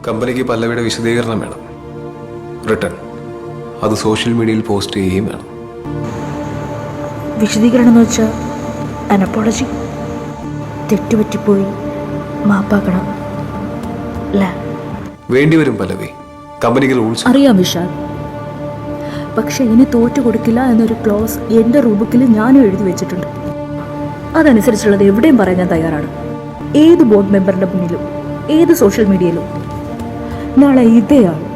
കമ്പനിക്ക് പല്ലവിയുടെ വിശദീകരണം വേണം, റിട്ടേൺ. അത് സോഷ്യൽ മീഡിയയിൽ പോസ്റ്റ് ചെയ്യുകയും വേണം. വിശദീകരണം എന്ന് വെച്ചാൽ അനപ്പോളജി, തെറ്റുപറ്റിപ്പോയി, മാപ്പാക്കണം അല്ലേ? വേണ്ടിവരും പല്ലവി, കമ്പനിക്ക് റൂൾസ്. അറിയാം വിശാൽ, പക്ഷെ ഇനി തോറ്റു കൊടുക്കില്ല എന്നൊരു ക്ലോസ് എൻ്റെ റൂൾ ബുക്കിൽ ഞാനും എഴുതി വെച്ചിട്ടുണ്ട്. അതനുസരിച്ചുള്ളത് എവിടെയും പറയാൻ ഞാൻ തയ്യാറാണ്. ഏത് ബോർഡ് മെമ്പറിൻ്റെ മുന്നിലും, ഏത് സോഷ്യൽ മീഡിയയിലും. നാളെ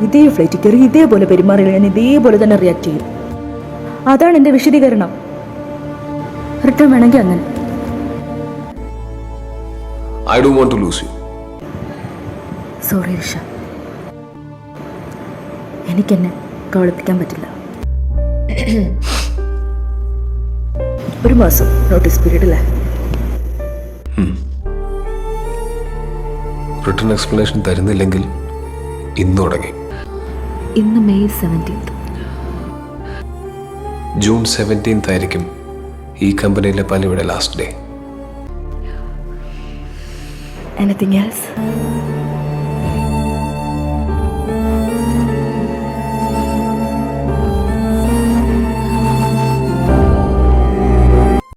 ഇതേ ഫ്ലൈറ്റിൽ കയറി ഇതേപോലെ പെരുമാറിയാൽ ഞാൻ ഇതേപോലെ തന്നെ റിയാക്ട് ചെയ്യും. അതാണ് എൻ്റെ വിശദീകരണം. റിട്ടേൺ വേണമെങ്കിൽ അങ്ങനെ. I don't want to lose you. Sorry Risha, എനിക്കെന്നെ കവളിപ്പിക്കാൻ പറ്റില്ല. ഒരു മാസം നോട്ടീസ് പീരീഡ് അല്ലേ? റിട്ടേൺ എക്സ്പ്ലനേഷൻ തരുന്നില്ലെങ്കിൽ ഇന്ന് തുടങ്ങി. ഇന്ന് May 17th. June 17th ആയിരിക്കും ഈ കമ്പനിയിലെ പല്ലവിയുടെ ലാസ്റ്റ് ഡേ. Anything else?